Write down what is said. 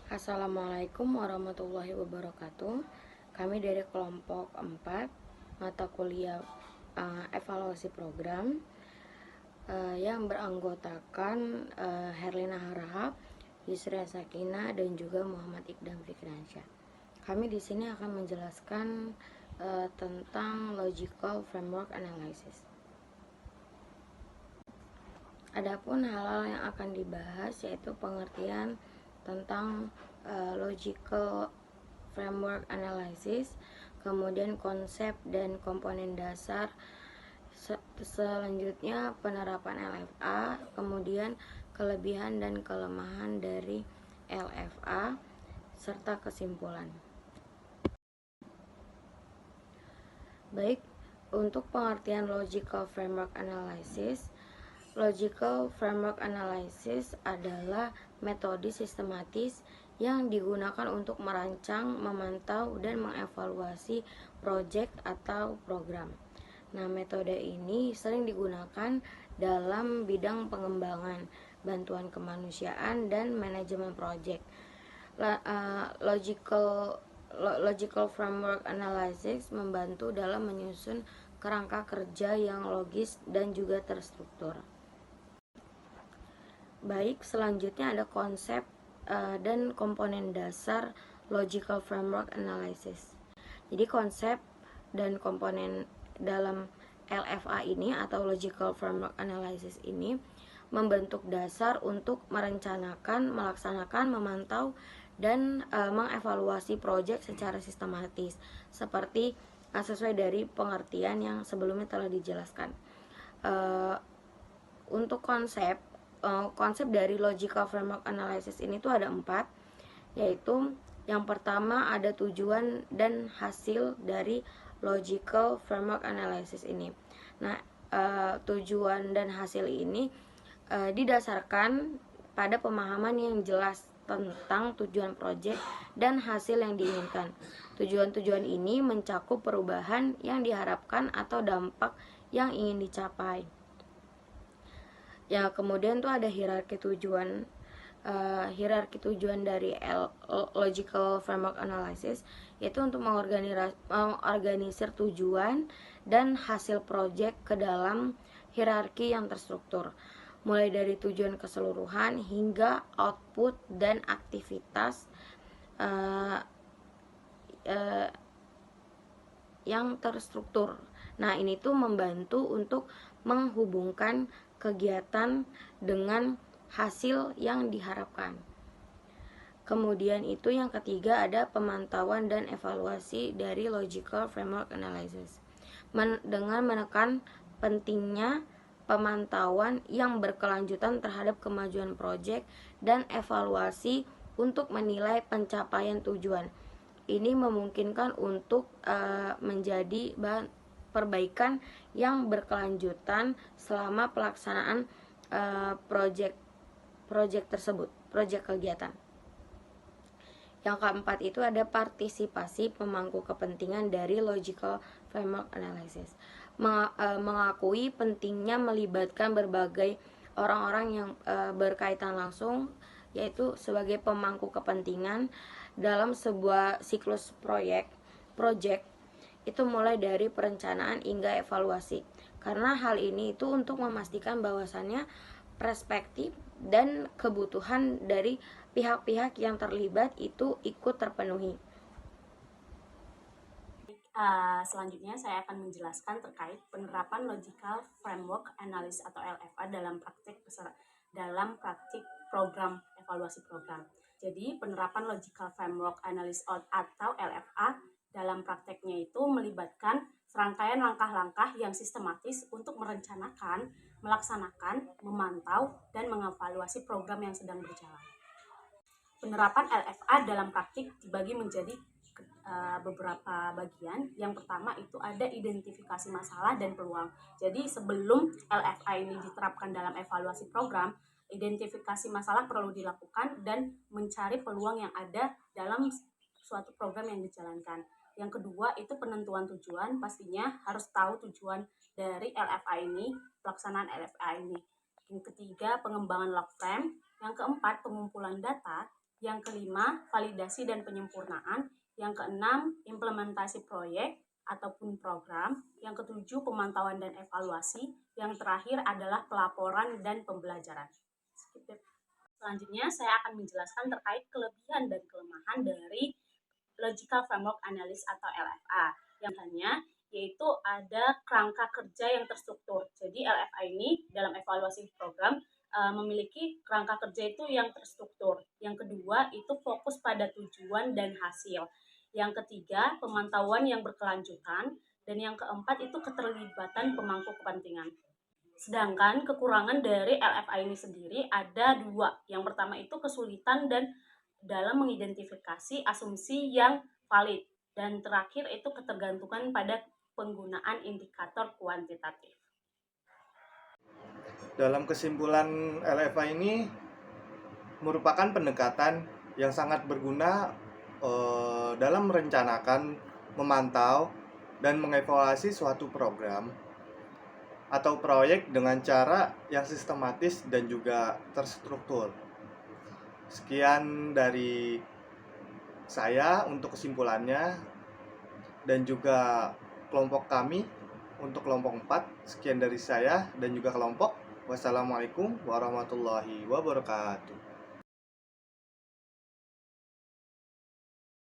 Assalamualaikum warahmatullahi wabarakatuh. Kami dari kelompok 4 mata kuliah evaluasi program yang beranggotakan Herlina Harahap, Yusria Sakina, dan juga Muhammad Iqdam Fikransyah. Kami di sini akan menjelaskan tentang logical framework analysis. Adapun hal-hal yang akan dibahas yaitu pengertian tentang logical framework analysis, kemudian konsep dan komponen dasar, selanjutnya penerapan LFA, kemudian kelebihan dan kelemahan dari LFA, serta kesimpulan. Baik, untuk pengertian logical framework analysis, logical framework analysis adalah metode sistematis yang digunakan untuk merancang, memantau, dan mengevaluasi proyek atau program. Nah, metode ini sering digunakan dalam bidang pengembangan, bantuan kemanusiaan, dan manajemen proyek. Logical framework analysis membantu dalam menyusun kerangka kerja yang logis dan juga terstruktur. Baik, selanjutnya ada konsep dan komponen dasar logical framework analysis. Jadi konsep dan komponen dalam LFA ini atau logical framework analysis ini membentuk dasar untuk merencanakan, melaksanakan, memantau, dan mengevaluasi proyek secara sistematis seperti sesuai dari pengertian yang sebelumnya telah dijelaskan. Untuk konsep dari logical framework analysis ini tuh ada 4, yaitu yang pertama ada tujuan dan hasil dari logical framework analysis ini. Nah, tujuan dan hasil ini didasarkan pada pemahaman yang jelas tentang tujuan proyek dan hasil yang diinginkan. Tujuan-tujuan ini mencakup perubahan yang diharapkan atau dampak yang ingin dicapai. Ya, kemudian tuh ada hierarki tujuan. Hierarki tujuan dari logical framework analysis yaitu untuk mengorganisir tujuan dan hasil proyek ke dalam hierarki yang terstruktur, mulai dari tujuan keseluruhan hingga output dan aktivitas yang terstruktur. Nah, ini tuh membantu untuk menghubungkan kegiatan dengan hasil yang diharapkan. Kemudian itu yang ketiga ada pemantauan dan evaluasi dari logical framework analysis. Dengan menekan pentingnya pemantauan yang berkelanjutan terhadap kemajuan proyek dan evaluasi untuk menilai pencapaian tujuan. Ini memungkinkan untuk menjadi perbaikan yang berkelanjutan selama pelaksanaan proyek tersebut, proyek kegiatan. Yang keempat itu ada partisipasi pemangku kepentingan dari logical framework analysis. Mengakui pentingnya melibatkan berbagai orang-orang yang berkaitan langsung, yaitu sebagai pemangku kepentingan dalam sebuah siklus proyek itu mulai dari perencanaan hingga evaluasi. Karena hal ini itu untuk memastikan bahwasannya perspektif dan kebutuhan dari pihak-pihak yang terlibat itu ikut terpenuhi. Selanjutnya saya akan menjelaskan terkait penerapan logical framework analysis atau LFA dalam praktik program evaluasi program. Jadi penerapan logical framework analysis atau LFA dalam prakteknya itu melibatkan serangkaian langkah-langkah yang sistematis untuk merencanakan, melaksanakan, memantau, dan mengevaluasi program yang sedang berjalan. Penerapan LFA dalam praktik dibagi menjadi beberapa bagian. Yang pertama itu ada identifikasi masalah dan peluang. Jadi sebelum LFA ini diterapkan dalam evaluasi program, identifikasi masalah perlu dilakukan dan mencari peluang yang ada dalam suatu program yang dijalankan. Yang kedua itu penentuan tujuan, pastinya harus tahu tujuan dari LFA ini, pelaksanaan LFA ini. Yang ketiga pengembangan log frame, Yang keempat, pengumpulan data. Yang kelima, validasi dan penyempurnaan. Yang keenam, implementasi proyek ataupun program. Yang ketujuh, pemantauan dan evaluasi. Yang terakhir adalah pelaporan dan pembelajaran. Selanjutnya, saya akan menjelaskan terkait kelebihan dan kelemahan dari Logical Framework Analysis atau LFA. Yang hanya yaitu ada kerangka kerja yang terstruktur. Jadi LFA ini dalam evaluasi program memiliki kerangka kerja itu yang terstruktur. Yang kedua itu fokus pada tujuan dan hasil. Yang ketiga pemantauan yang berkelanjutan. Dan yang keempat itu keterlibatan pemangku kepentingan. Sedangkan kekurangan dari LFA ini sendiri ada dua. Yang pertama itu kesulitan dan dalam mengidentifikasi asumsi yang valid. Dan terakhir itu ketergantungan pada penggunaan indikator kuantitatif. Dalam kesimpulan, LFA ini merupakan pendekatan yang sangat berguna dalam merencanakan, memantau, dan mengevaluasi suatu program atau proyek dengan cara yang sistematis dan juga terstruktur. Sekian dari saya untuk kesimpulannya, dan juga kelompok kami untuk kelompok 4. Sekian dari saya dan juga kelompok. Wassalamualaikum warahmatullahi wabarakatuh.